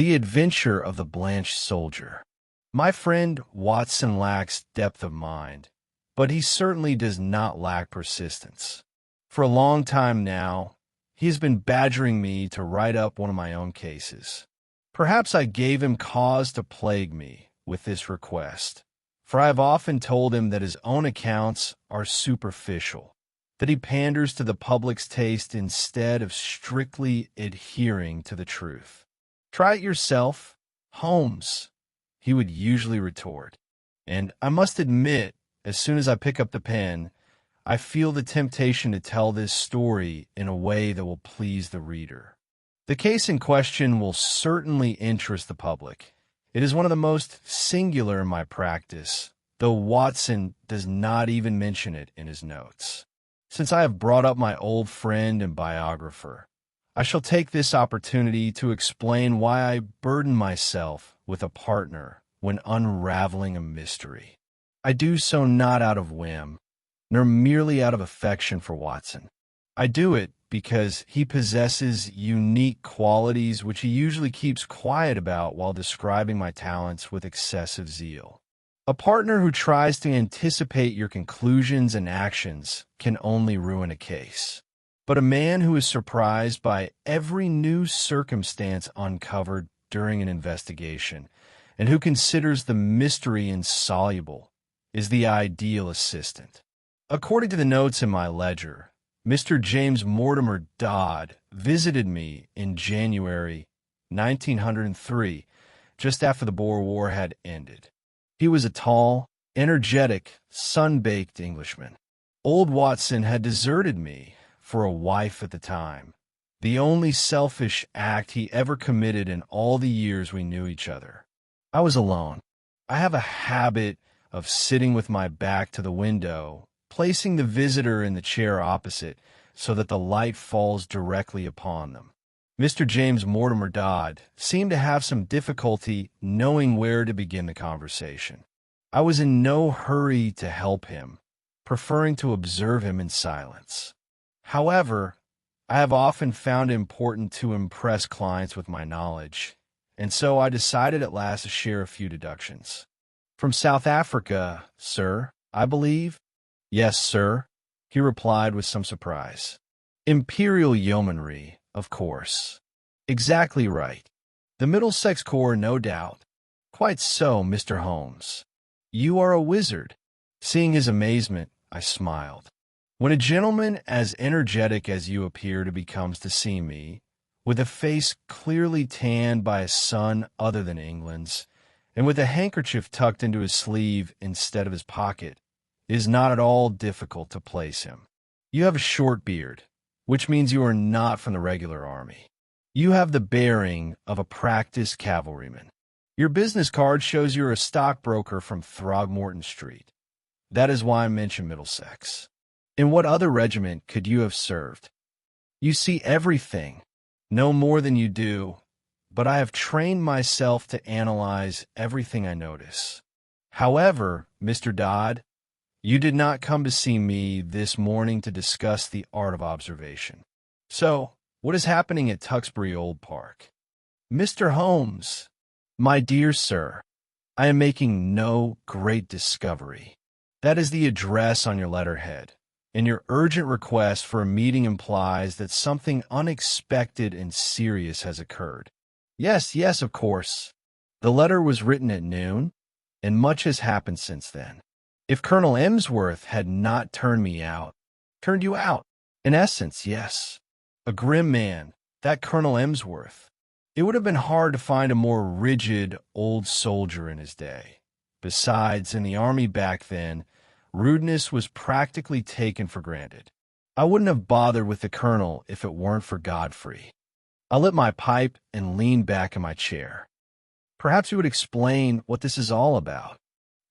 The Adventure of the Blanched Soldier. My friend Watson lacks depth of mind, but he certainly does not lack persistence. For a long time now, he has been badgering me to write up one of my own cases. Perhaps I gave him cause to plague me with this request, for I have often told him that his own accounts are superficial, that he panders to the public's taste instead of strictly adhering to the truth. "Try it yourself, Holmes," he would usually retort. And I must admit, as soon as I pick up the pen, I feel the temptation to tell this story in a way that will please the reader. The case in question will certainly interest the public. It is one of the most singular in my practice, though Watson does not even mention it in his notes. Since I have brought up my old friend and biographer, I shall take this opportunity to explain why I burden myself with a partner when unraveling a mystery. I do so not out of whim, nor merely out of affection for Watson. I do it because he possesses unique qualities which he usually keeps quiet about while describing my talents with excessive zeal. A partner who tries to anticipate your conclusions and actions can only ruin a case. But a man who is surprised by every new circumstance uncovered during an investigation, and who considers the mystery insoluble, is the ideal assistant. According to the notes in my ledger, Mr. James Mortimer Dodd visited me in January 1903, just after the Boer War had ended. He was a tall, energetic, sun-baked Englishman. Old Watson had deserted me for a wife at the time, the only selfish act he ever committed in all the years we knew each other. I was alone. I have a habit of sitting with my back to the window, placing the visitor in the chair opposite so that the light falls directly upon them. Mr. James Mortimer Dodd seemed to have some difficulty knowing where to begin the conversation. I was in no hurry to help him, preferring to observe him in silence. However, I have often found it important to impress clients with my knowledge, and so I decided at last to share a few deductions. "From South Africa, sir, I believe?" "Yes, sir," he replied with some surprise. "Imperial Yeomanry, of course." "Exactly right. The Middlesex Corps, no doubt." "Quite so, Mr. Holmes. You are a wizard." Seeing his amazement, I smiled. "When a gentleman as energetic as you appear to be comes to see me, with a face clearly tanned by a sun other than England's, and with a handkerchief tucked into his sleeve instead of his pocket, it is not at all difficult to place him. You have a short beard, which means you are not from the regular army. You have the bearing of a practiced cavalryman. Your business card shows you're a stockbroker from Throgmorton Street. That is why I mentioned Middlesex. In what other regiment could you have served? You see everything, no more than you do, but I have trained myself to analyze everything I notice. However, Mr. Dodd, you did not come to see me this morning to discuss the art of observation. So, what is happening at Tewkesbury Old Park?" "Mr. Holmes, my dear sir, I am making no great discovery. That is the address on your letterhead, and your urgent request for a meeting implies that something unexpected and serious has occurred." Yes, of course. The letter was written at noon, and much has happened since then. If Colonel Emsworth had not turned me out—" "Turned you out?" "In essence, yes. A grim man, that Colonel Emsworth. It would have been hard to find a more rigid old soldier in his day. Besides, in the army back then, rudeness was practically taken for granted. I wouldn't have bothered with the colonel if it weren't for Godfrey." I lit my pipe and leaned back in my chair. "Perhaps you would explain what this is all about."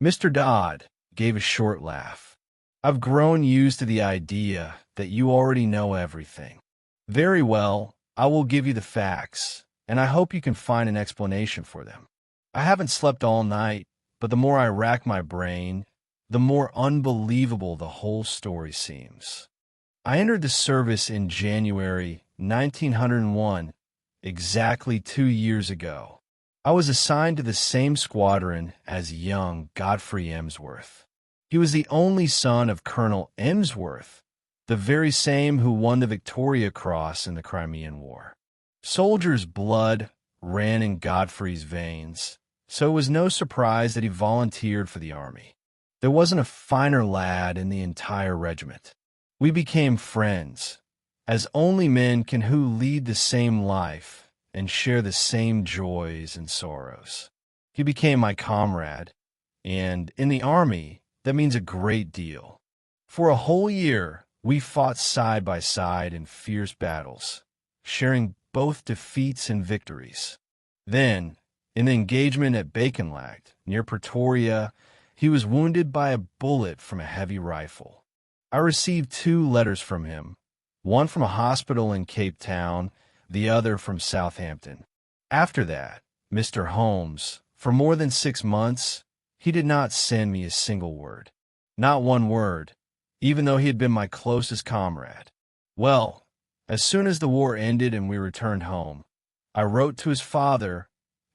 Mr. Dodd gave a short laugh. "I've grown used to the idea that you already know everything." "Very well, I will give you the facts, and I hope you can find an explanation for them. I haven't slept all night, but the more I rack my brain, the more unbelievable the whole story seems. I entered the service in January 1901 exactly 2 years ago. I was assigned to the same squadron as young Godfrey Emsworth. He was the only son of Colonel Emsworth, the very same who won the Victoria Cross in the Crimean War. Soldier's blood ran in Godfrey's veins, so it was no surprise that he volunteered for the army. There wasn't a finer lad in the entire regiment. We became friends, as only men can who lead the same life and share the same joys and sorrows. He became my comrade, and in the army, that means a great deal. For a whole year, we fought side by side in fierce battles, sharing both defeats and victories. Then, in the engagement at Baconlact, near Pretoria, he was wounded by a bullet from a heavy rifle. I received 2 letters from him, one from a hospital in Cape Town, the other from Southampton. After that, Mr. Holmes, for more than 6 months, he did not send me a single word. Not one word, even though he had been my closest comrade. Well, as soon as the war ended and we returned home, I wrote to his father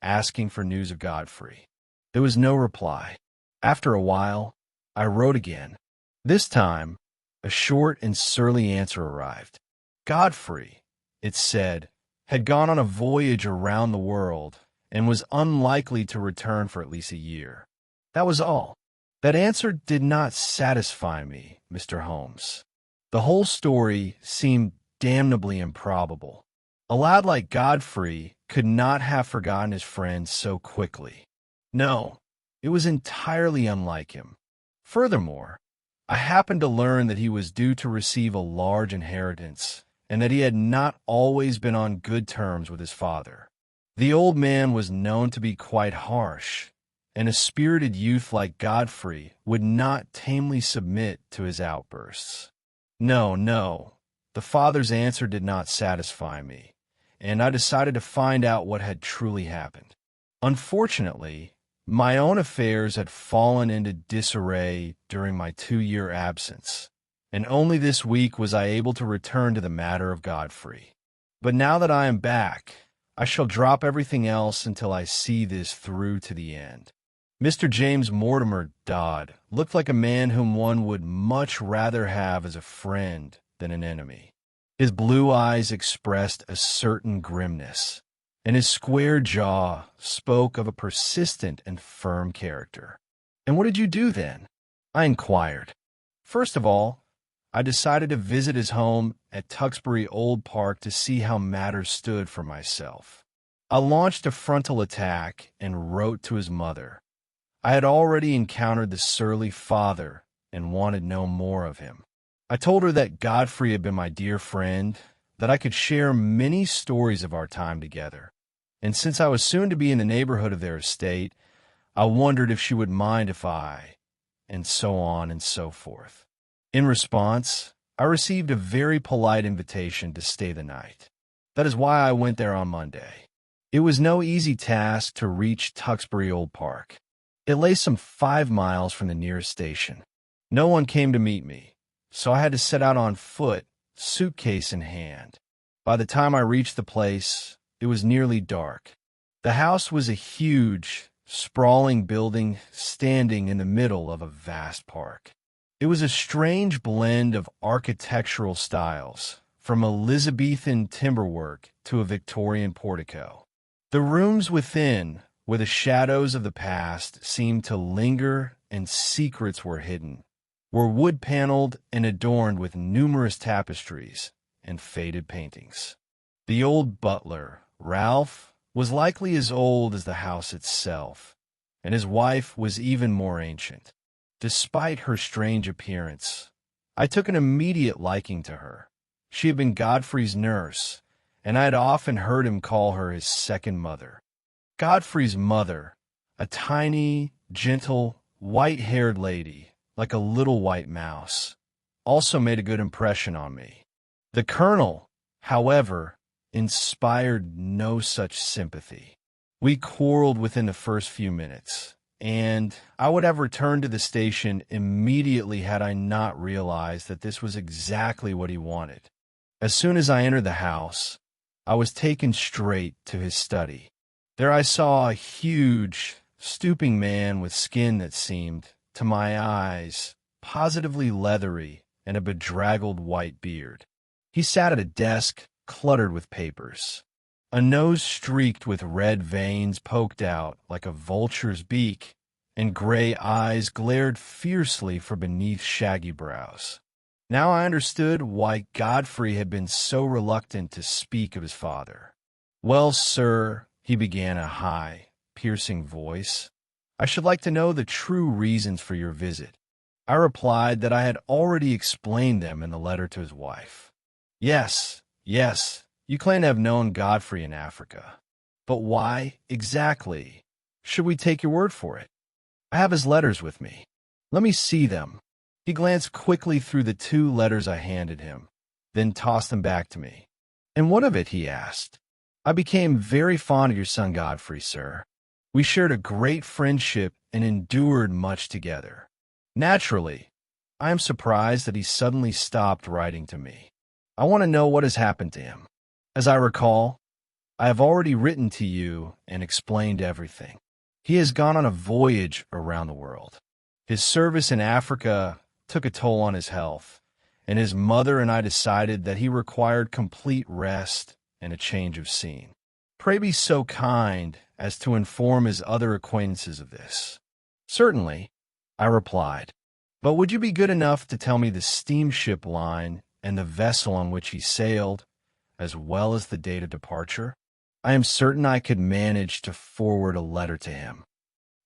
asking for news of Godfrey. There was no reply. After a while, I wrote again. This time, a short and surly answer arrived. Godfrey, it said, had gone on a voyage around the world and was unlikely to return for at least a year. That was all. That answer did not satisfy me, Mr. Holmes. The whole story seemed damnably improbable. A lad like Godfrey could not have forgotten his friend so quickly. No, it was entirely unlike him. Furthermore, I happened to learn that he was due to receive a large inheritance and that he had not always been on good terms with his father. The old man was known to be quite harsh, and a spirited youth like Godfrey would not tamely submit to his outbursts. No, the father's answer did not satisfy me, and I decided to find out what had truly happened. Unfortunately, my own affairs had fallen into disarray during my 2-year absence, and only this week was I able to return to the matter of Godfrey. But now that I am back, I shall drop everything else until I see this through to the end. Mr. James Mortimer Dodd looked like a man whom one would much rather have as a friend than an enemy. His blue eyes expressed a certain grimness, and his square jaw spoke of a persistent and firm character. "And what did you do then?" I inquired. First of all, I decided to visit his home at Tewkesbury Old Park to see how matters stood for myself. I launched a frontal attack and wrote to his mother. I had already encountered the surly father and wanted no more of him. I told her that Godfrey had been my dear friend, that I could share many stories of our time together, and since I was soon to be in the neighborhood of their estate, I wondered if she would mind if I, and so on and so forth. In response, I received a very polite invitation to stay the night. That is why I went there on Monday. It was no easy task to reach Tewkesbury Old Park. It lay some 5 miles from the nearest station. No one came to meet me, so I had to set out on foot, suitcase in hand. By the time I reached the place, it was nearly dark. The house was a huge, sprawling building standing in the middle of a vast park. It was a strange blend of architectural styles, from Elizabethan timberwork to a Victorian portico. The rooms within, where the shadows of the past seemed to linger and secrets were hidden, were wood-paneled and adorned with numerous tapestries and faded paintings. The old butler, Ralph, was likely as old as the house itself, and his wife was even more ancient. Despite her strange appearance, I took an immediate liking to her. She had been Godfrey's nurse, and I had often heard him call her his second mother. Godfrey's mother, a tiny, gentle, white-haired lady, like a little white mouse, also made a good impression on me. The colonel, however, inspired no such sympathy. We quarreled within the first few minutes, and I would have returned to the station immediately had I not realized that this was exactly what he wanted. As soon as I entered the house, I was taken straight to his study. There I saw a huge, stooping man with skin that seemed, to my eyes, positively leathery and a bedraggled white beard. He sat at a desk cluttered with papers. A nose streaked with red veins poked out like a vulture's beak, and gray eyes glared fiercely from beneath shaggy brows. Now I understood why Godfrey had been so reluctant to speak of his father. "Well, sir," he began in a high, piercing voice, "I should like to know the true reasons for your visit." I replied that I had already explained them in the letter to his wife. Yes, you claim to have known Godfrey in Africa. But why, exactly, should we take your word for it? I have his letters with me. Let me see them." He glanced quickly through the 2 letters I handed him, then tossed them back to me. "And what of it?" he asked. "I became very fond of your son Godfrey, sir. We shared a great friendship and endured much together. Naturally, I am surprised that he suddenly stopped writing to me. I want to know what has happened to him. As I recall, I have already written to you and explained everything. He has gone on a voyage around the world. His service in Africa took a toll on his health, and his mother and I decided that he required complete rest and a change of scene. Pray be so kind as to inform his other acquaintances of this." "Certainly," I replied. "But would you be good enough to tell me the steamship line and the vessel on which he sailed, as well as the date of departure? I am certain I could manage to forward a letter to him."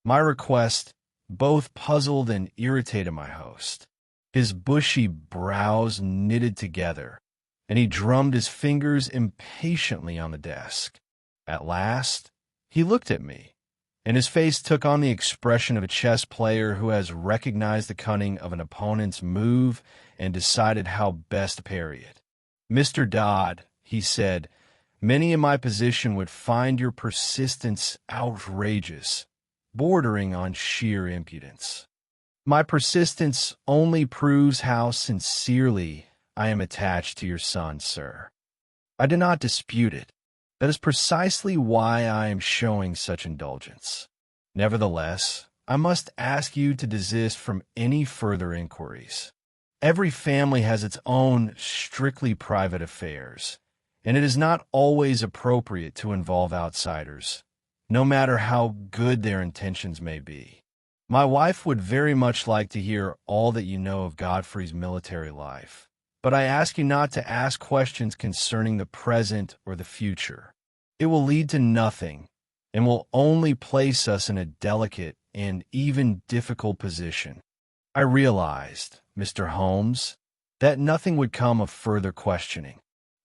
My request both puzzled and irritated my host. His bushy brows knitted together, and he drummed his fingers impatiently on the desk. At last, he looked at me, and his face took on the expression of a chess player who has recognized the cunning of an opponent's move and decided how best to parry it. "Mr. Dodd," he said, "many in my position would find your persistence outrageous, bordering on sheer impudence. My persistence only proves how sincerely I am attached to your son, sir. I do not dispute it. That is precisely why I am showing such indulgence. Nevertheless, I must ask you to desist from any further inquiries. Every family has its own strictly private affairs, and it is not always appropriate to involve outsiders, no matter how good their intentions may be. My wife would very much like to hear all that you know of Godfrey's military life, but I ask you not to ask questions concerning the present or the future. It will lead to nothing and will only place us in a delicate and even difficult position. I realized, Mr. Holmes, that nothing would come of further questioning.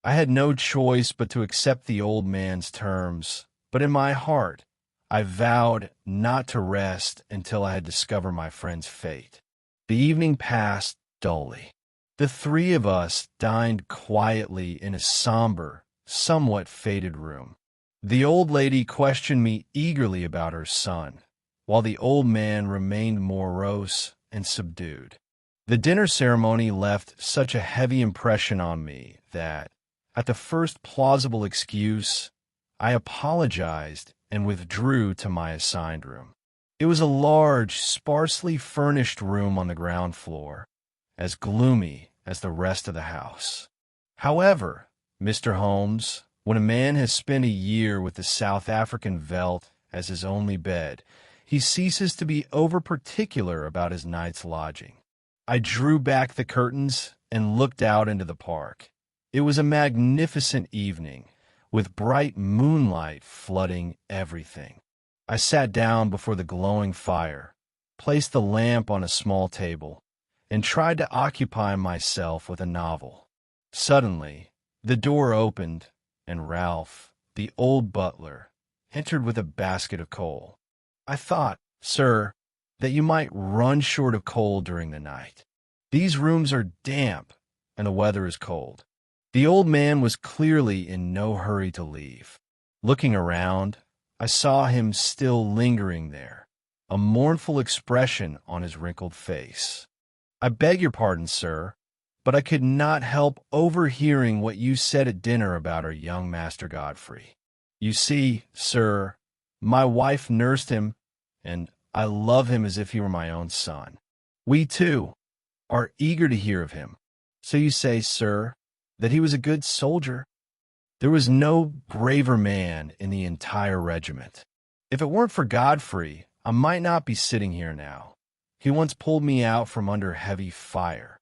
I had no choice but to accept the old man's terms, but in my heart, I vowed not to rest until I had discovered my friend's fate. The evening passed dully. The 3 of us dined quietly in a somber, somewhat faded room. The old lady questioned me eagerly about her son, while the old man remained morose and subdued. The dinner ceremony left such a heavy impression on me that, at the first plausible excuse, I apologized and withdrew to my assigned room. It was a large, sparsely furnished room on the ground floor, as gloomy as the rest of the house. However, Mr. Holmes, when a man has spent a year with the South African veldt as his only bed, he ceases to be over-particular about his night's lodging. I drew back the curtains and looked out into the park. It was a magnificent evening, with bright moonlight flooding everything. I sat down before the glowing fire, placed the lamp on a small table, and tried to occupy myself with a novel. Suddenly, the door opened, and Ralph, the old butler, entered with a basket of coal. "I thought, sir, that you might run short of coal during the night. These rooms are damp, and the weather is cold." The old man was clearly in no hurry to leave. Looking around, I saw him still lingering there, a mournful expression on his wrinkled face. "I beg your pardon, sir, but I could not help overhearing what you said at dinner about our young Master Godfrey. You see, sir, my wife nursed him, and I love him as if he were my own son. We, too, are eager to hear of him. So you say, sir, that he was a good soldier? There was no braver man in the entire regiment. If it weren't for Godfrey, I might not be sitting here now. He once pulled me out from under heavy fire.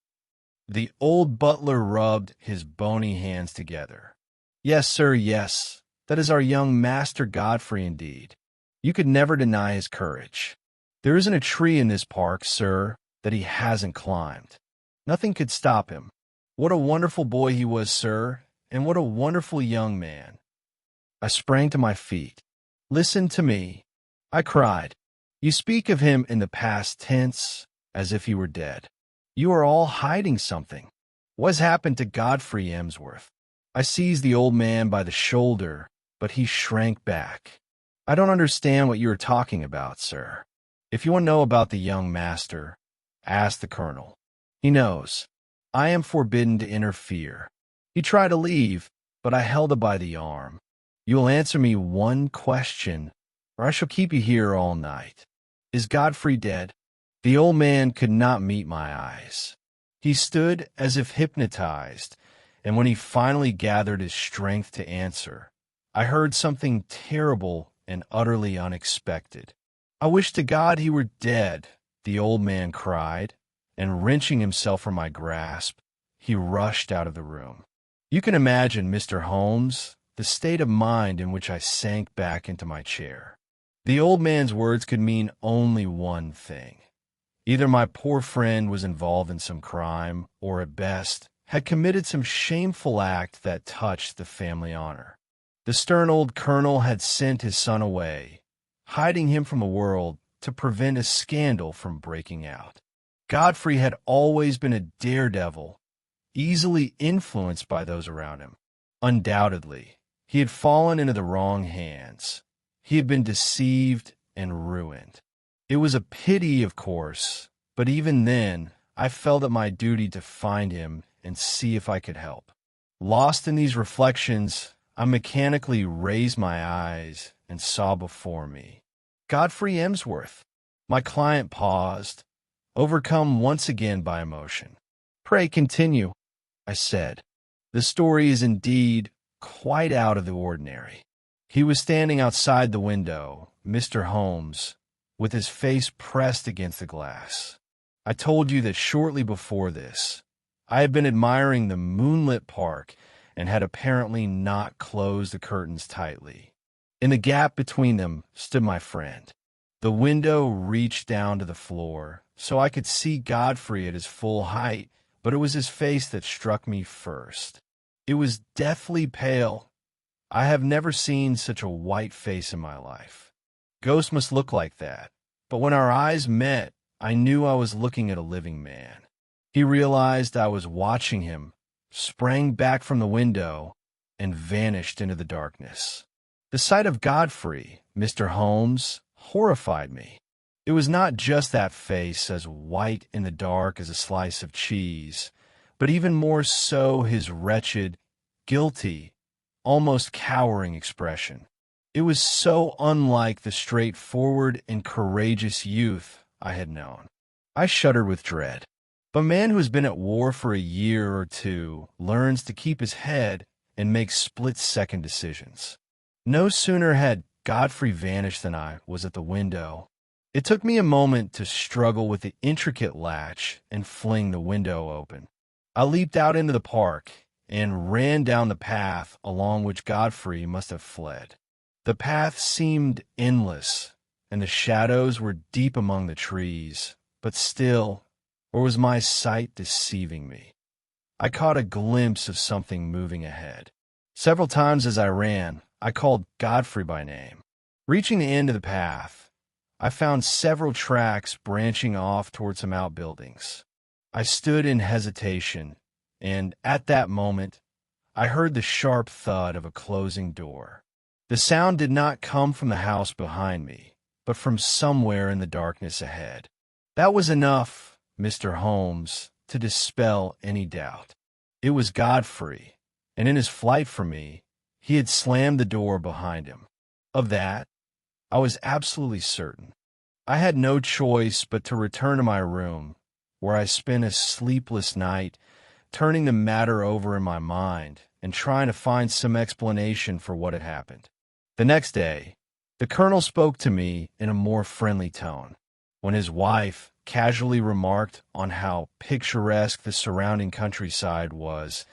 The old butler rubbed his bony hands together. Yes, sir, yes. That is our young Master Godfrey indeed. You could never deny his courage. There isn't a tree in this park, sir, that he hasn't climbed. Nothing could stop him. What a wonderful boy he was, sir, and what a wonderful young man. I sprang to my feet. Listen to me, I cried. You speak of him in the past tense, as if he were dead. You are all hiding something. What has happened to Godfrey Emsworth? I seized the old man by the shoulder, but he shrank back. I don't understand what you are talking about, sir. If you want to know about the young master, ask the colonel. He knows. I am forbidden to interfere. He tried to leave, but I held him by the arm. You will answer me one question, or I shall keep you here all night. Is Godfrey dead? The old man could not meet my eyes. He stood as if hypnotized, and when he finally gathered his strength to answer, I heard something terrible and utterly unexpected. I wish to God he were dead, the old man cried, and wrenching himself from my grasp, he rushed out of the room. You can imagine, Mr. Holmes, the state of mind in which I sank back into my chair. The old man's words could mean only one thing. Either my poor friend was involved in some crime, or at best, had committed some shameful act that touched the family honor. The stern old colonel had sent his son away, hiding him from the world to prevent a scandal from breaking out. Godfrey had always been a daredevil, easily influenced by those around him. Undoubtedly, he had fallen into the wrong hands. He had been deceived and ruined. It was a pity, of course, but even then, I felt it my duty to find him and see if I could help. Lost in these reflections, I mechanically raised my eyes and saw before me Godfrey Emsworth. My client paused, overcome once again by emotion. Pray continue, I said. The story is indeed quite out of the ordinary. He was standing outside the window, Mr. Holmes, with his face pressed against the glass. I told you that shortly before this, I had been admiring the moonlit park and had apparently not closed the curtains tightly. In the gap between them stood my friend. The window reached down to the floor, so I could see Godfrey at his full height, but it was his face that struck me first. It was deathly pale. I have never seen such a white face in my life. Ghosts must look like that, but when our eyes met, I knew I was looking at a living man. He realized I was watching him, sprang back from the window, and vanished into the darkness. The sight of Godfrey, Mr. Holmes, horrified me. It was not just that face as white in the dark as a slice of cheese, but even more so his wretched, guilty, almost cowering expression. It was so unlike the straightforward and courageous youth I had known. I shuddered with dread. But a man who has been at war for a year or two learns to keep his head and make split-second decisions. No sooner had Godfrey vanished than I was at the window. It took me a moment to struggle with the intricate latch and fling the window open. I leaped out into the park and ran down the path along which Godfrey must have fled. The path seemed endless, and the shadows were deep among the trees, but still, or was my sight deceiving me? I caught a glimpse of something moving ahead. Several times as I ran, I called Godfrey by name. Reaching the end of the path, I found several tracks branching off toward some outbuildings. I stood in hesitation, and at that moment, I heard the sharp thud of a closing door. The sound did not come from the house behind me, but from somewhere in the darkness ahead. That was enough, Mr. Holmes, to dispel any doubt. It was Godfrey, and in his flight from me, he had slammed the door behind him. Of that, I was absolutely certain. I had no choice but to return to my room, where I spent a sleepless night turning the matter over in my mind and trying to find some explanation for what had happened. The next day, the colonel spoke to me in a more friendly tone. When his wife casually remarked on how picturesque the surrounding countryside was,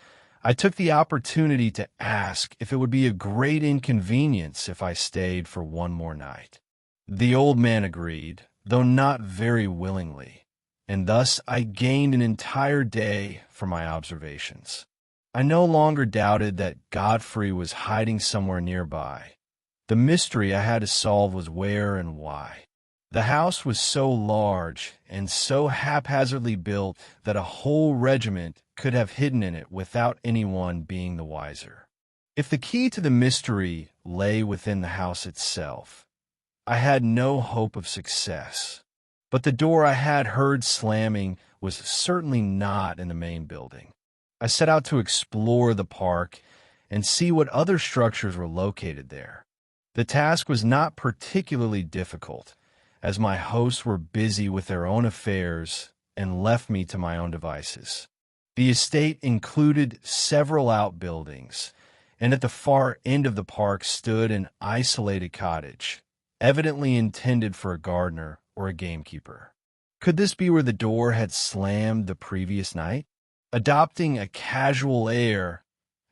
I took the opportunity to ask if it would be a great inconvenience if I stayed for one more night. The old man agreed, though not very willingly, and thus I gained an entire day for my observations. I no longer doubted that Godfrey was hiding somewhere nearby. The mystery I had to solve was where and why. The house was so large and so haphazardly built that a whole regiment could have hidden in it without anyone being the wiser. If the key to the mystery lay within the house itself, I had no hope of success. But the door I had heard slamming was certainly not in the main building. I set out to explore the park and see what other structures were located there. The task was not particularly difficult, as my hosts were busy with their own affairs and left me to my own devices. The estate included several outbuildings, and at the far end of the park stood an isolated cottage, evidently intended for a gardener or a gamekeeper. Could this be where the door had slammed the previous night? Adopting a casual air,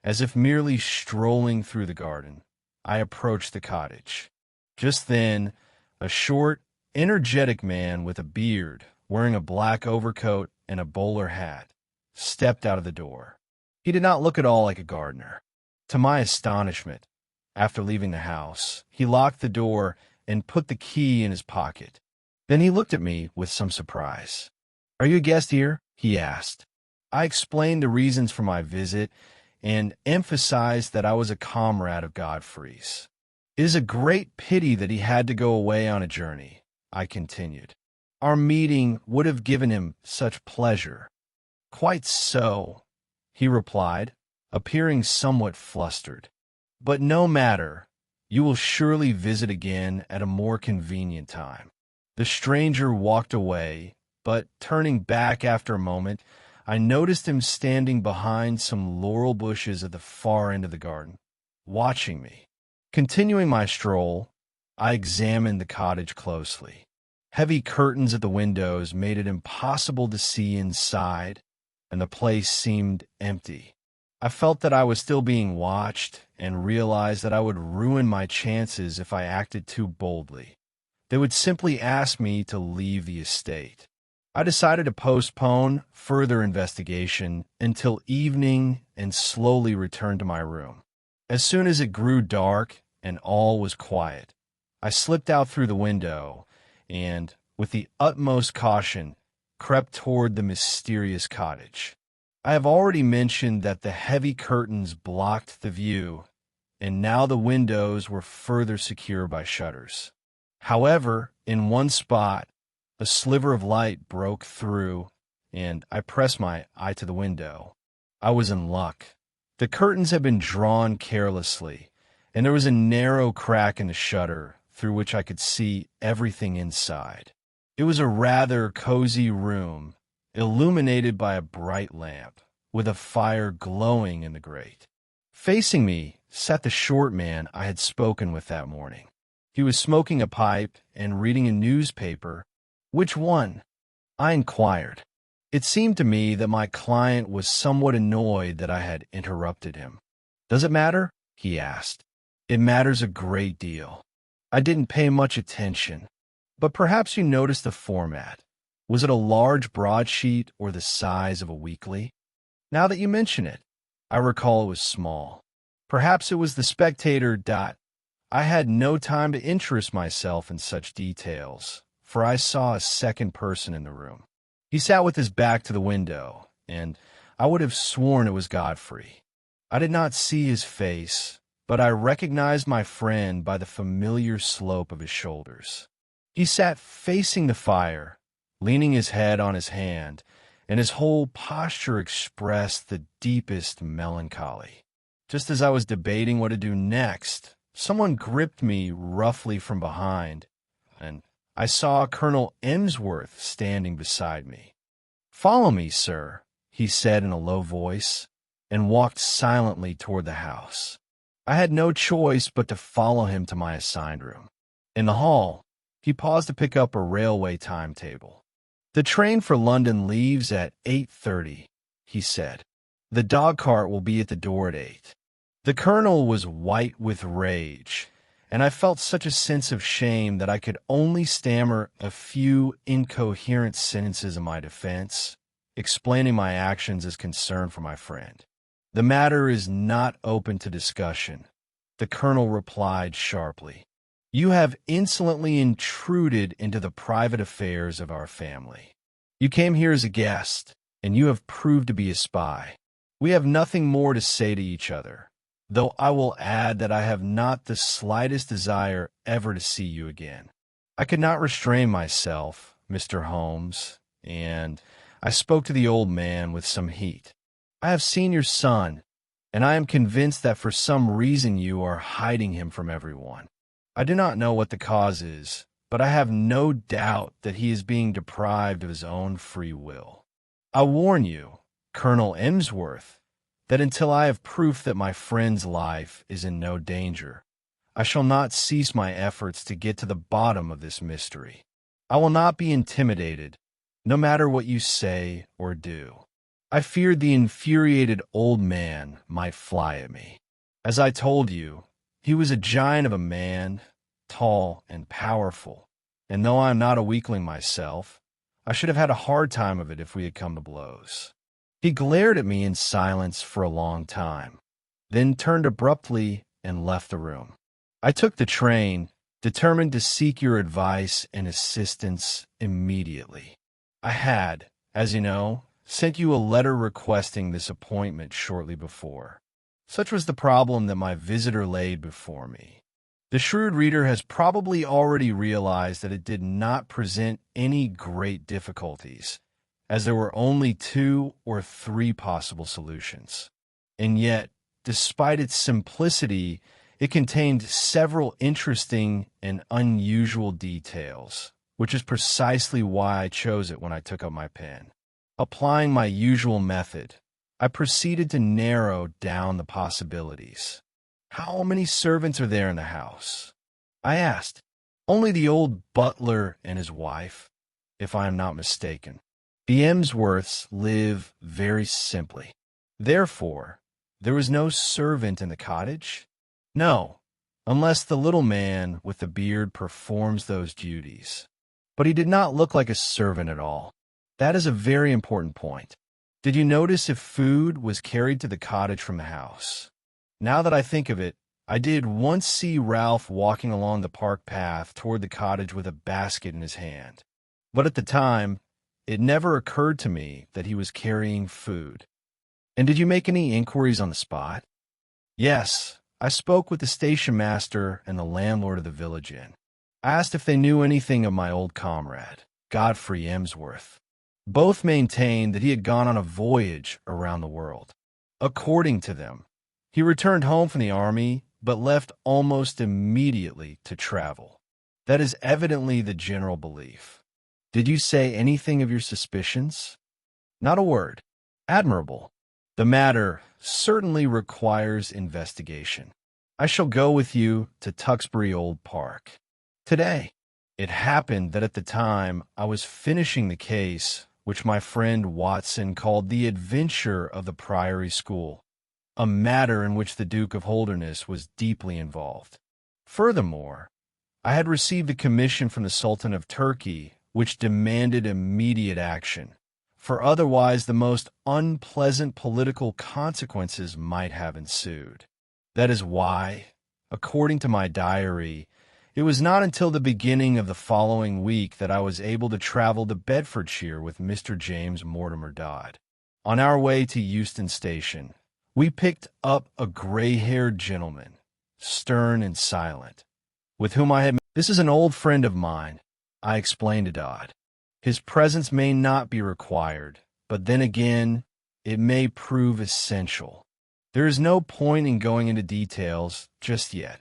as if merely strolling through the garden, I approached the cottage. Just then, a short, energetic man with a beard, wearing a black overcoat and a bowler hat, stepped out of the door. He did not look at all like a gardener. To my astonishment, after leaving the house, he locked the door and put the key in his pocket. Then he looked at me with some surprise. "Are you a guest here?" he asked. I explained the reasons for my visit and emphasized that I was a comrade of Godfrey's. "It is a great pity that he had to go away on a journey," I continued. "Our meeting would have given him such pleasure." "Quite so," he replied, appearing somewhat flustered. "But no matter, you will surely visit again at a more convenient time." The stranger walked away, but turning back after a moment, I noticed him standing behind some laurel bushes at the far end of the garden, watching me. Continuing my stroll, I examined the cottage closely. Heavy curtains at the windows made it impossible to see inside, and the place seemed empty. I felt that I was still being watched and realized that I would ruin my chances if I acted too boldly. They would simply ask me to leave the estate. I decided to postpone further investigation until evening and slowly returned to my room. As soon as it grew dark and all was quiet, I slipped out through the window and, with the utmost caution, crept toward the mysterious cottage. I have already mentioned that the heavy curtains blocked the view, and now the windows were further secured by shutters. However, in one spot, a sliver of light broke through, and I pressed my eye to the window. I was in luck. The curtains had been drawn carelessly, and there was a narrow crack in the shutter through which I could see everything inside. It was a rather cozy room, illuminated by a bright lamp, with a fire glowing in the grate. Facing me sat the short man I had spoken with that morning. He was smoking a pipe and reading a newspaper. "Which one?" I inquired. It seemed to me that my client was somewhat annoyed that I had interrupted him. "Does it matter?" he asked. "It matters a great deal." I didn't pay much attention, but perhaps you noticed the format. Was it a large broadsheet or the size of a weekly? Now that you mention it, I recall it was small. Perhaps it was the Spectator. I had no time to interest myself in such details, for I saw a second person in the room. He sat with his back to the window, and I would have sworn it was Godfrey. I did not see his face, but I recognized my friend by the familiar slope of his shoulders. He sat facing the fire, leaning his head on his hand, and his whole posture expressed the deepest melancholy. Just as I was debating what to do next, someone gripped me roughly from behind, and I saw Colonel Emsworth standing beside me. "Follow me, sir," he said in a low voice, and walked silently toward the house. I had no choice but to follow him to my assigned room. In the hall, he paused to pick up a railway timetable. "The train for London leaves at 8:30, he said. "The dog cart will be at the door at 8. The colonel was white with rage, and I felt such a sense of shame that I could only stammer a few incoherent sentences in my defense, explaining my actions as concern for my friend. "The matter is not open to discussion," the colonel replied sharply. "You have insolently intruded into the private affairs of our family. You came here as a guest, and you have proved to be a spy. We have nothing more to say to each other, though I will add that I have not the slightest desire ever to see you again. I could not restrain myself, Mr. Holmes, and I spoke to the old man with some heat. I have seen your son, and I am convinced that for some reason you are hiding him from everyone. I do not know what the cause is, but I have no doubt that he is being deprived of his own free will. I warn you, Colonel Emsworth, that until I have proof that my friend's life is in no danger, I shall not cease my efforts to get to the bottom of this mystery. I will not be intimidated, no matter what you say or do. I feared the infuriated old man might fly at me. As I told you, he was a giant of a man, tall and powerful, and though I am not a weakling myself, I should have had a hard time of it if we had come to blows." He glared at me in silence for a long time, then turned abruptly and left the room. I took the train, determined to seek your advice and assistance immediately. I had, as you know, sent you a letter requesting this appointment shortly before. Such was the problem that my visitor laid before me. The shrewd reader has probably already realized that it did not present any great difficulties, as there were only 2 or 3 possible solutions. And yet, despite its simplicity, it contained several interesting and unusual details, which is precisely why I chose it when I took up my pen. Applying my usual method, I proceeded to narrow down the possibilities. "How many servants are there in the house?" I asked. "Only the old butler and his wife, if I am not mistaken. The Emsworths live very simply. Therefore, there was no servant in the cottage?" "No, unless the little man with the beard performs those duties. But he did not look like a servant at all. That is a very important point. Did you notice if food was carried to the cottage from the house?" Now that I think of it, I did once see Ralph walking along the park path toward the cottage with a basket in his hand. But at the time, it never occurred to me that he was carrying food. "And did you make any inquiries on the spot?" "Yes, I spoke with the station master and the landlord of the village inn. I asked if they knew anything of my old comrade, Godfrey Emsworth. Both maintained that he had gone on a voyage around the world. According to them, he returned home from the army, but left almost immediately to travel. That is evidently the general belief. Did you say anything of your suspicions?" "Not a word." "Admirable. The matter certainly requires investigation. I shall go with you to Tewkesbury Old Park today." It happened that at the time I was finishing the case which my friend Watson called The Adventure of the Priory School, a matter in which the Duke of Holderness was deeply involved. Furthermore, I had received a commission from the Sultan of Turkey which demanded immediate action, for otherwise the most unpleasant political consequences might have ensued. That is why, according to my diary, it was not until the beginning of the following week that I was able to travel to Bedfordshire with Mr. James Mortimer Dodd. On our way to Euston Station, we picked up a gray-haired gentleman, stern and silent, with whom I had met. "This is an old friend of mine," I explained to Dodd. "His presence may not be required, but then again, it may prove essential. There is no point in going into details just yet.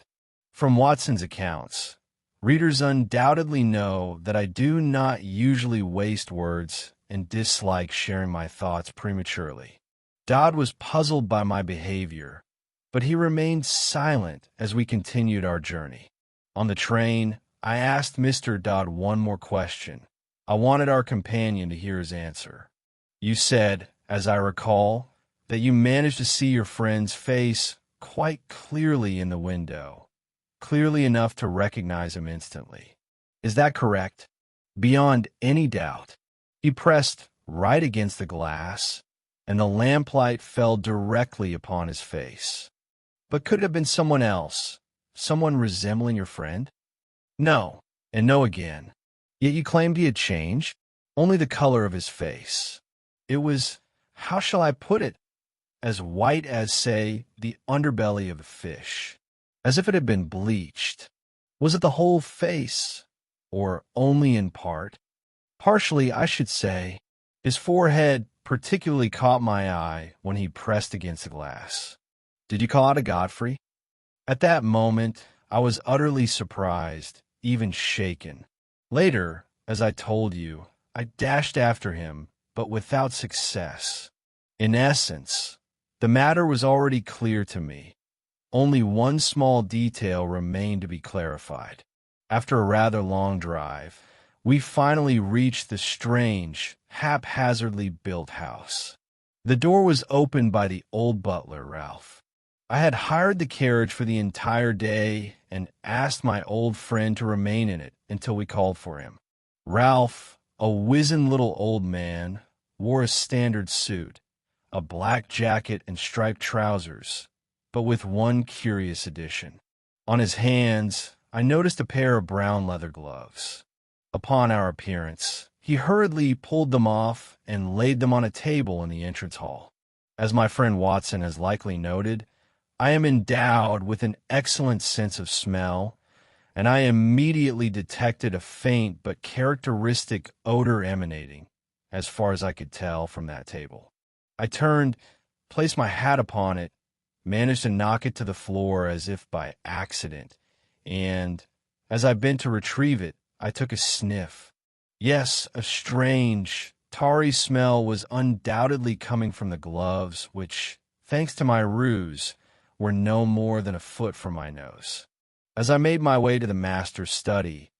From Watson's accounts, readers undoubtedly know that I do not usually waste words and dislike sharing my thoughts prematurely. Dodd was puzzled by my behavior, but he remained silent as we continued our journey. On the train, I asked Mr. Dodd one more question. I wanted our companion to hear his answer. You said, as I recall, that you managed to see your friend's face quite clearly in the window, clearly enough to recognize him instantly. Is that correct? Beyond any doubt. He pressed right against the glass, and the lamplight fell directly upon his face. But could it have been someone else, someone resembling your friend? No, and no again. Yet you claimed he had changed? Only the color of his face. It was, how shall I put it, as white as, say, the underbelly of a fish, as if it had been bleached. Was it the whole face, or only in part? Partially, I should say. His forehead particularly caught my eye when he pressed against the glass. Did you call out to Godfrey? At that moment, I was utterly surprised, even shaken. Later, as I told you, I dashed after him, but without success. In essence, the matter was already clear to me. Only one small detail remained to be clarified. After a rather long drive, we finally reached the strange, haphazardly built house. The door was opened by the old butler, Ralph. I had hired the carriage for the entire day and asked my old friend to remain in it until we called for him. Ralph, a wizened little old man, wore a standard suit, a black jacket and striped trousers, but with one curious addition. On his hands, I noticed a pair of brown leather gloves. Upon our appearance, he hurriedly pulled them off and laid them on a table in the entrance hall. As my friend Watson has likely noted, I am endowed with an excellent sense of smell, and I immediately detected a faint but characteristic odor emanating, as far as I could tell, from that table. I turned, placed my hat upon it, managed to knock it to the floor as if by accident, and, as I bent to retrieve it, I took a sniff. Yes, a strange, tarry smell was undoubtedly coming from the gloves, which, thanks to my ruse, were no more than a foot from my nose. As I made my way to the master's study,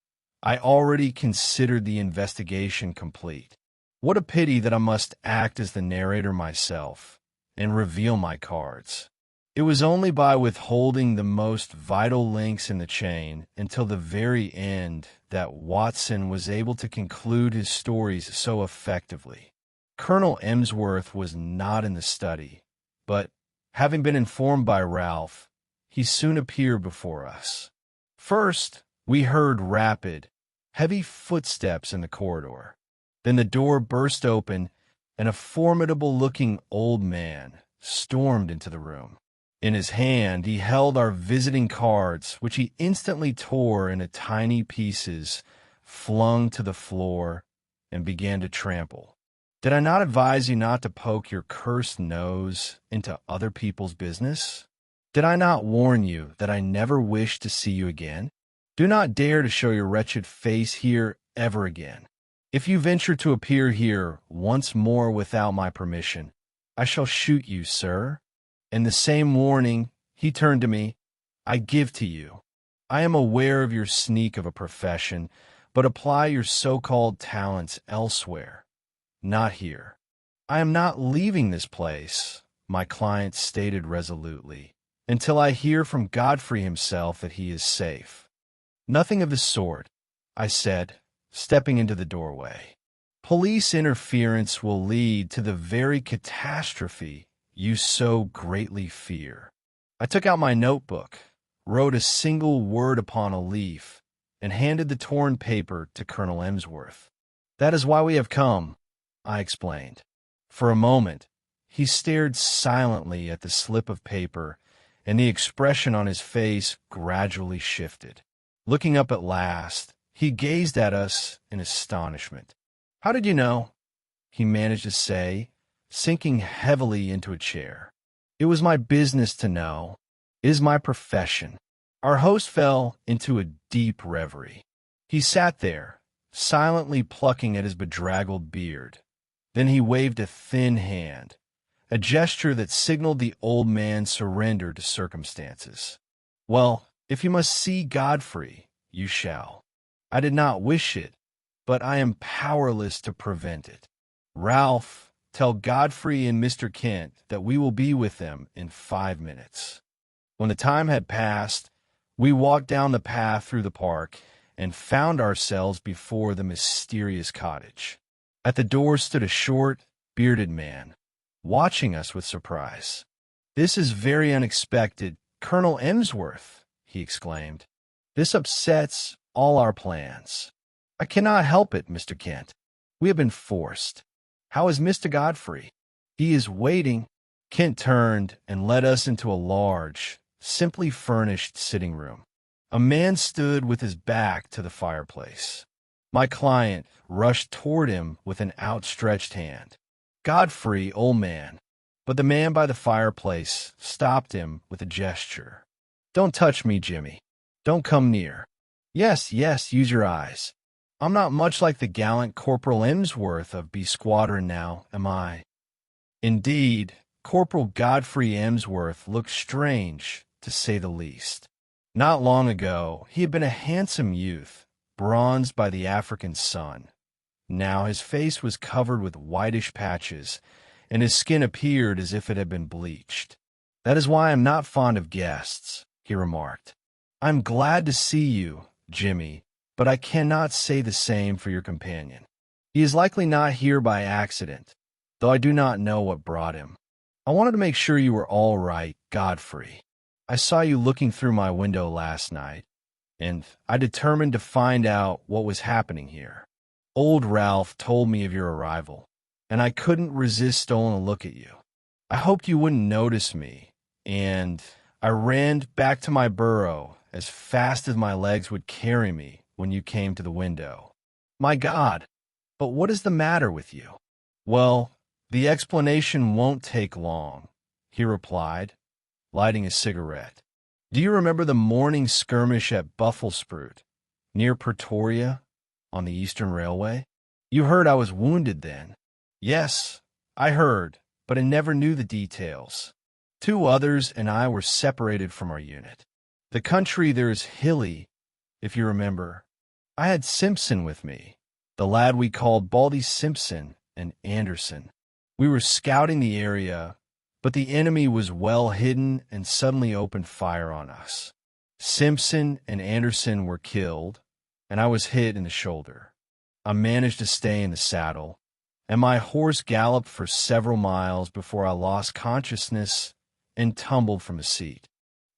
I already considered the investigation complete. What a pity that I must act as the narrator myself and reveal my cards. It was only by withholding the most vital links in the chain until the very end that Watson was able to conclude his stories so effectively. Colonel Emsworth was not in the study, but, having been informed by Ralph, he soon appeared before us. First, we heard rapid, heavy footsteps in the corridor. Then the door burst open, and a formidable-looking old man stormed into the room. In his hand, he held our visiting cards, which he instantly tore into tiny pieces, flung to the floor, and began to trample. Did I not advise you not to poke your cursed nose into other people's business? Did I not warn you that I never wish to see you again? Do not dare to show your wretched face here ever again. If you venture to appear here once more without my permission, I shall shoot you, sir. And the same warning, he turned to me, I give to you. I am aware of your sneak of a profession, but apply your so-called talents elsewhere, not here. I am not leaving this place, my client stated resolutely, until I hear from Godfrey himself that he is safe. Nothing of the sort, I said, stepping into the doorway. Police interference will lead to the very catastrophe you so greatly fear. I took out my notebook, wrote a single word upon a leaf, and handed the torn paper to Colonel Emsworth. That is why we have come, I explained. For a moment, he stared silently at the slip of paper, and the expression on his face gradually shifted. Looking up at last, he gazed at us in astonishment. How did you know? he managed to say, sinking heavily into a chair. "It was my business to know. It is my profession." Our host fell into a deep reverie. He sat there, silently plucking at his bedraggled beard. Then he waved a thin hand, a gesture that signaled the old man's surrender to circumstances. "Well, if you must see Godfrey, you shall. I did not wish it, but I am powerless to prevent it. Ralph, tell Godfrey and Mr. Kent that we will be with them in 5 minutes." When the time had passed, we walked down the path through the park and found ourselves before the mysterious cottage. At the door stood a short, bearded man, watching us with surprise. "This is very unexpected, Colonel Emsworth," he exclaimed. "This upsets all our plans." "I cannot help it, Mr. Kent. We have been forced. How is Mr. Godfrey?" "He is waiting." Kent turned and led us into a large, simply furnished sitting room. A man stood with his back to the fireplace. My client rushed toward him with an outstretched hand. "Godfrey, old man." But the man by the fireplace stopped him with a gesture. "Don't touch me, Jimmy. Don't come near. Yes, yes, use your eyes. I'm not much like the gallant Corporal Emsworth of B Squadron now, am I?" Indeed, Corporal Godfrey Emsworth looked strange, to say the least. Not long ago, he had been a handsome youth, bronzed by the African sun. Now his face was covered with whitish patches, and his skin appeared as if it had been bleached. "That is why I am not fond of guests," he remarked. "I'm glad to see you, Jimmy, but I cannot say the same for your companion. He is likely not here by accident, though I do not know what brought him. I wanted to make sure you were all right, Godfrey. I saw you looking through my window last night, and I determined to find out what was happening here. Old Ralph told me of your arrival, and I couldn't resist stealing a look at you. I hoped you wouldn't notice me, and I ran back to my burrow as fast as my legs would carry me when you came to the window. My God, but what is the matter with you?" "Well, the explanation won't take long," he replied, lighting a cigarette. "Do you remember the morning skirmish at Buffelsprout, near Pretoria, on the Eastern Railway? You heard I was wounded then." "Yes, I heard, but I never knew the details. 2 others and I were separated from our unit. The country there is hilly, if you remember. I had Simpson with me, the lad we called Baldy Simpson, and Anderson. We were scouting the area, but the enemy was well hidden and suddenly opened fire on us. Simpson and Anderson were killed, and I was hit in the shoulder. I managed to stay in the saddle, and my horse galloped for several miles before I lost consciousness and tumbled from a seat.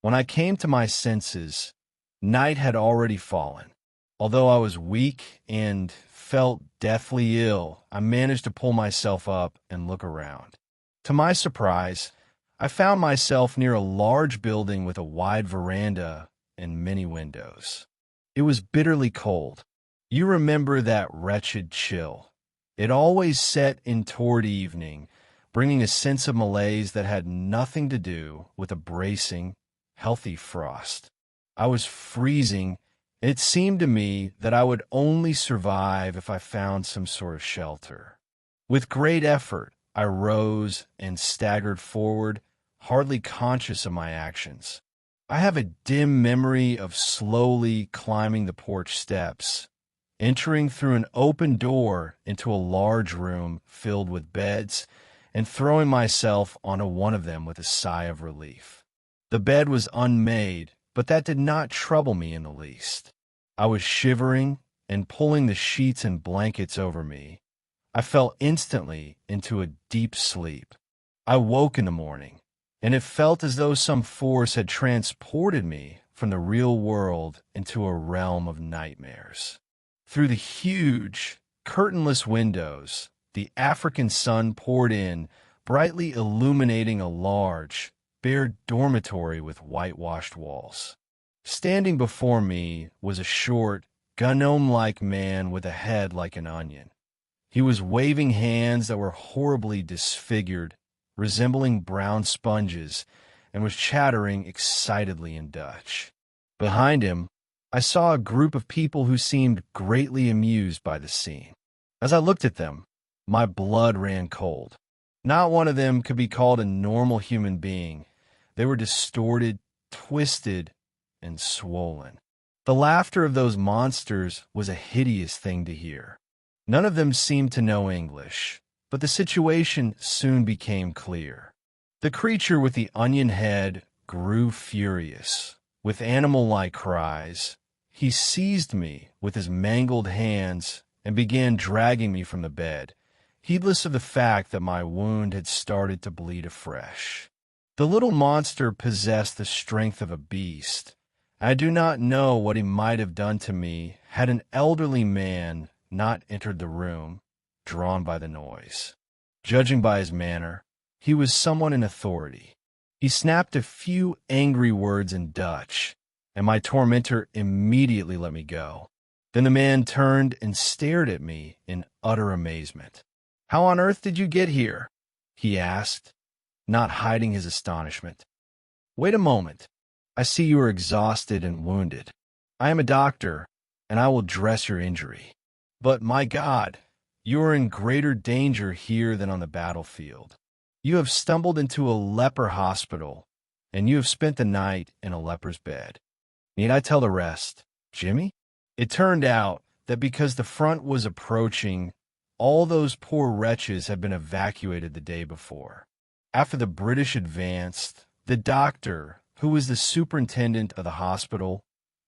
When I came to my senses, night had already fallen. Although I was weak and felt deathly ill, I managed to pull myself up and look around. To my surprise, I found myself near a large building with a wide veranda and many windows. It was bitterly cold. You remember that wretched chill. It always set in toward evening, bringing a sense of malaise that had nothing to do with a bracing, healthy frost. I was freezing. It seemed to me that I would only survive if I found some sort of shelter. With great effort, I rose and staggered forward, hardly conscious of my actions. I have a dim memory of slowly climbing the porch steps, entering through an open door into a large room filled with beds, and throwing myself onto one of them with a sigh of relief. The bed was unmade, but that did not trouble me in the least. I was shivering and pulling the sheets and blankets over me. I fell instantly into a deep sleep. I woke in the morning, and it felt as though some force had transported me from the real world into a realm of nightmares. Through the huge, curtainless windows, the African sun poured in, brightly illuminating a large, bare dormitory with whitewashed walls. Standing before me was a short, gnome-like man with a head like an onion. He was waving hands that were horribly disfigured, resembling brown sponges, and was chattering excitedly in Dutch. Behind him, I saw a group of people who seemed greatly amused by the scene. As I looked at them, my blood ran cold. Not one of them could be called a normal human being. They were distorted, twisted, and swollen. The laughter of those monsters was a hideous thing to hear. None of them seemed to know English, but the situation soon became clear. The creature with the onion head grew furious. With animal-like cries, he seized me with his mangled hands and began dragging me from the bed, heedless of the fact that my wound had started to bleed afresh. The little monster possessed the strength of a beast. I do not know what he might have done to me had an elderly man not entered the room, drawn by the noise. Judging by his manner, he was someone in authority. He snapped a few angry words in Dutch, and my tormentor immediately let me go. Then the man turned and stared at me in utter amazement. "How on earth did you get here?" he asked, not hiding his astonishment. "Wait a moment. I see you are exhausted and wounded. I am a doctor, and I will dress your injury. But, my God, you are in greater danger here than on the battlefield. You have stumbled into a leper hospital, and you have spent the night in a leper's bed. Need I tell the rest, Jimmy?" It turned out that because the front was approaching, all those poor wretches had been evacuated the day before. After the British advanced, the doctor, who was the superintendent of the hospital,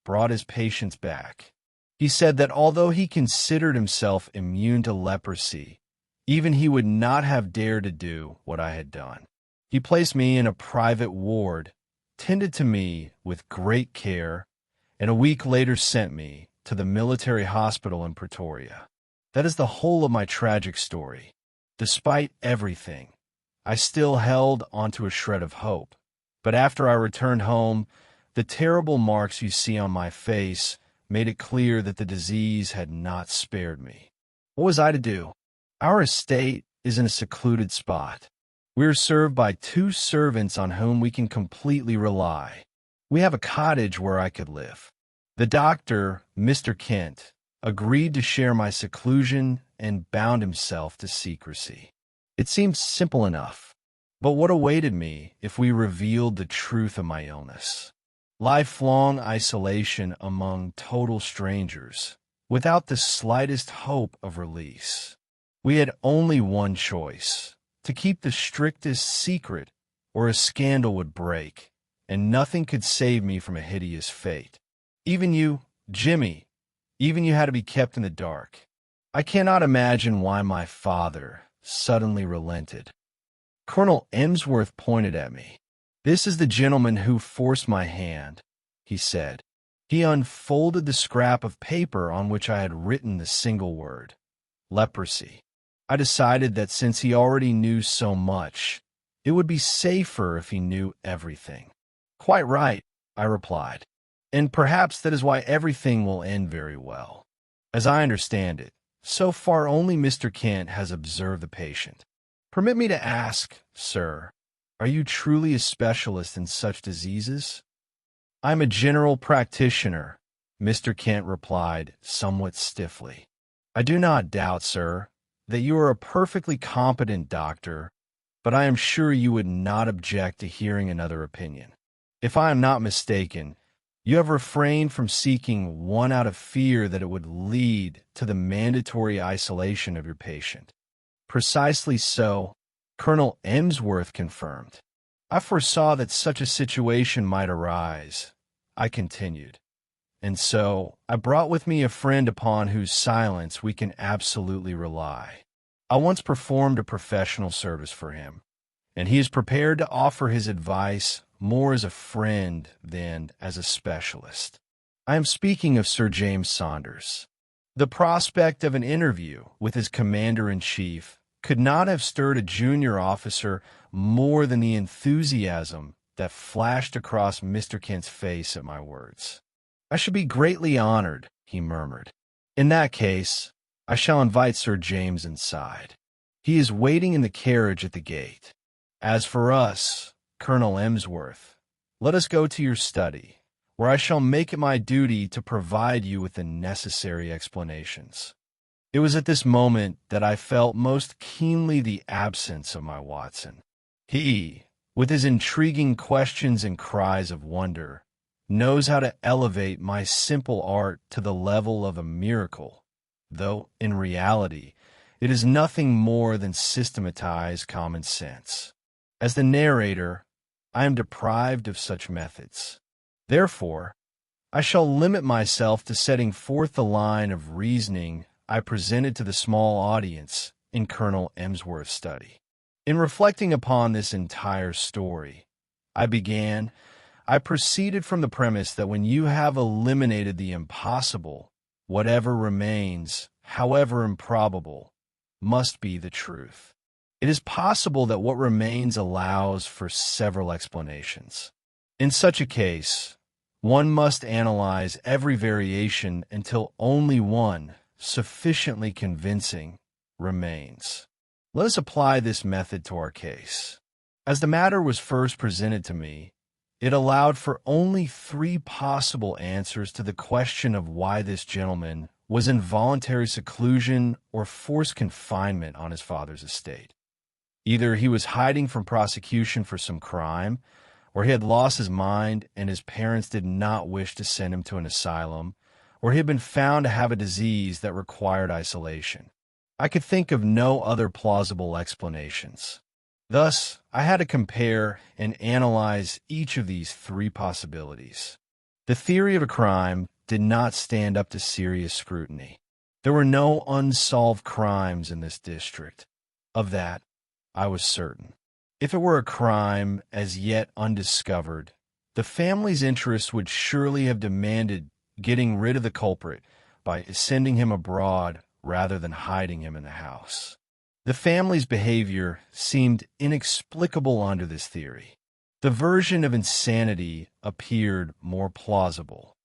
brought his patients back. He said that although he considered himself immune to leprosy, even he would not have dared to do what I had done. He placed me in a private ward, tended to me with great care, and a week later sent me to the military hospital in Pretoria. That is the whole of my tragic story. Despite everything, I still held onto a shred of hope. But after I returned home, the terrible marks you see on my face made it clear that the disease had not spared me. What was I to do? Our estate is in a secluded spot. We are served by 2 servants on whom we can completely rely. We have a cottage where I could live. The doctor, Mr. Kent, agreed to share my seclusion and bound himself to secrecy. It seemed simple enough. But what awaited me if we revealed the truth of my illness? Lifelong isolation among total strangers, without the slightest hope of release. We had only one choice: to keep the strictest secret, or a scandal would break, and nothing could save me from a hideous fate. Even you, Jimmy, even you had to be kept in the dark. I cannot imagine why my father suddenly relented. Colonel Emsworth pointed at me. "This is the gentleman who forced my hand," he said. He unfolded the scrap of paper on which I had written the single word: leprosy. I decided that since he already knew so much, it would be safer if he knew everything. "Quite right," I replied. "And perhaps that is why everything will end very well. As I understand it, so far only Mr. Kent has observed the patient. Permit me to ask, sir, are you truly a specialist in such diseases?" "I'm a general practitioner," Mr. Kent replied somewhat stiffly. "I do not doubt, sir, that you are a perfectly competent doctor, but I am sure you would not object to hearing another opinion. If I am not mistaken, you have refrained from seeking one out of fear that it would lead to the mandatory isolation of your patient." "Precisely so," Colonel Emsworth confirmed. "I foresaw that such a situation might arise," I continued. "And so I brought with me a friend upon whose silence we can absolutely rely. I once performed a professional service for him, and he is prepared to offer his advice more as a friend than as a specialist. I am speaking of Sir James Saunders. The prospect of an interview with his commander-in-chief could not have stirred a junior officer more than the enthusiasm that flashed across Mr. Kent's face at my words. "I should be greatly honored," he murmured. "In that case, I shall invite Sir James inside. He is waiting in the carriage at the gate. As for us, Colonel Emsworth, let us go to your study, where I shall make it my duty to provide you with the necessary explanations." It was at this moment that I felt most keenly the absence of my Watson. He, with his intriguing questions and cries of wonder, knows how to elevate my simple art to the level of a miracle, though, in reality, it is nothing more than systematized common sense. As the narrator, I am deprived of such methods. Therefore, I shall limit myself to setting forth the line of reasoning I presented to the small audience in Colonel Emsworth's study. In reflecting upon this entire story, I proceeded from the premise that when you have eliminated the impossible, whatever remains, however improbable, must be the truth. It is possible that what remains allows for several explanations. In such a case, one must analyze every variation until only one, sufficiently convincing, remains. Let us apply this method to our case. As the matter was first presented to me, it allowed for only 3 possible answers to the question of why this gentleman was in voluntary seclusion or forced confinement on his father's estate. Either he was hiding from prosecution for some crime, or he had lost his mind and his parents did not wish to send him to an asylum, or he had been found to have a disease that required isolation. I could think of no other plausible explanations. Thus, I had to compare and analyze each of these 3 possibilities. The theory of a crime did not stand up to serious scrutiny. There were no unsolved crimes in this district. Of that, I was certain. If it were a crime as yet undiscovered, the family's interests would surely have demanded getting rid of the culprit by sending him abroad rather than hiding him in the house. The family's behavior seemed inexplicable under this theory. The version of insanity appeared more plausible.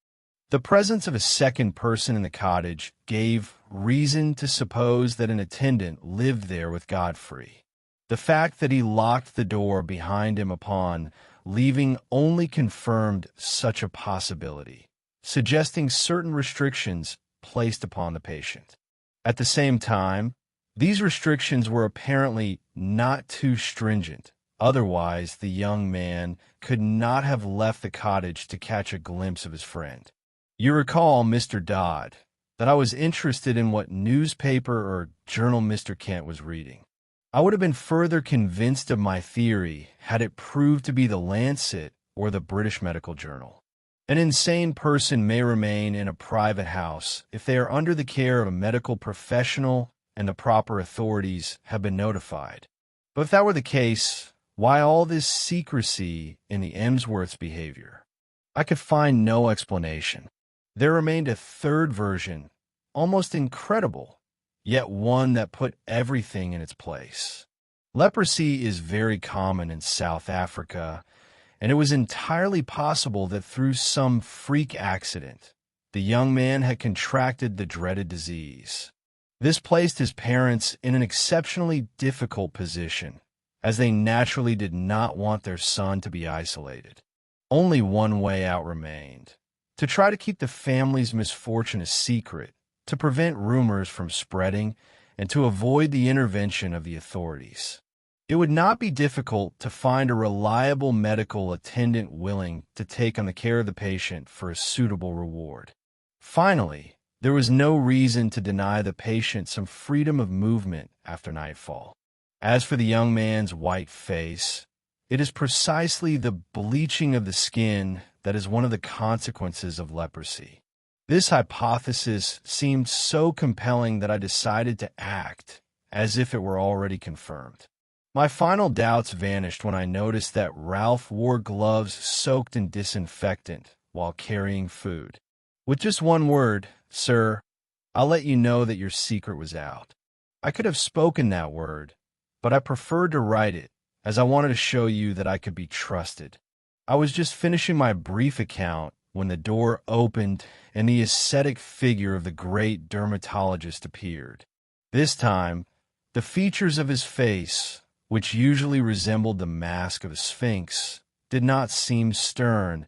The presence of a second person in the cottage gave reason to suppose that an attendant lived there with Godfrey. The fact that he locked the door behind him upon leaving only confirmed such a possibility, suggesting certain restrictions placed upon the patient. At the same time, these restrictions were apparently not too stringent. Otherwise, the young man could not have left the cottage to catch a glimpse of his friend. You recall, Mr. Dodd, that I was interested in what newspaper or journal Mr. Kent was reading. I would have been further convinced of my theory had it proved to be the Lancet or the British Medical Journal. An insane person may remain in a private house if they are under the care of a medical professional and the proper authorities have been notified. But if that were the case, why all this secrecy in the Emsworth's behavior? I could find no explanation. There remained a third version, almost incredible, yet one that put everything in its place. Leprosy is very common in South Africa, and it was entirely possible that through some freak accident, the young man had contracted the dreaded disease. This placed his parents in an exceptionally difficult position, as they naturally did not want their son to be isolated. Only one way out remained: to try to keep the family's misfortune a secret, to prevent rumors from spreading, and to avoid the intervention of the authorities. It would not be difficult to find a reliable medical attendant willing to take on the care of the patient for a suitable reward. Finally, there was no reason to deny the patient some freedom of movement after nightfall. As for the young man's white face, it is precisely the bleaching of the skin that is one of the consequences of leprosy. This hypothesis seemed so compelling that I decided to act as if it were already confirmed. My final doubts vanished when I noticed that Ralph wore gloves soaked in disinfectant while carrying food. With just one word, "Sir, I'll let you know that your secret was out." I could have spoken that word, but I preferred to write it, as I wanted to show you that I could be trusted. I was just finishing my brief account when the door opened and the ascetic figure of the great dermatologist appeared. This time, the features of his face, which usually resembled the mask of a sphinx, did not seem stern,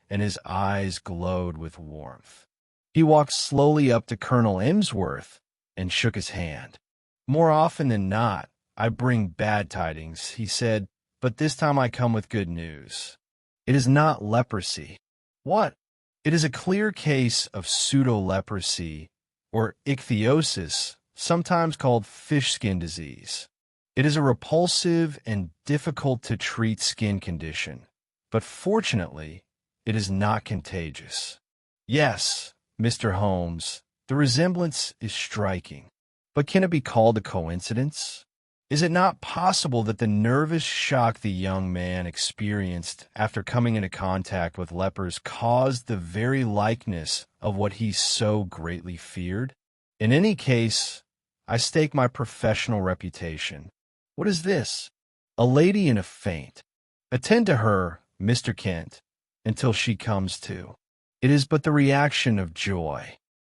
and his eyes glowed with warmth. He walked slowly up to Colonel Emsworth and shook his hand. "More often than not, I bring bad tidings," he said, "but this time I come with good news. It is not leprosy." "What?" "It is a clear case of pseudo-leprosy, or ichthyosis, sometimes called fish skin disease. It is a repulsive and difficult-to-treat skin condition, but fortunately, it is not contagious." "Yes, Mr. Holmes, the resemblance is striking. But can it be called a coincidence? Is it not possible that the nervous shock the young man experienced after coming into contact with lepers caused the very likeness of what he so greatly feared? In any case, I stake my professional reputation. What is this?" "A lady in a faint. Attend to her, Mr. Kent, until she comes to. It is but the reaction of joy."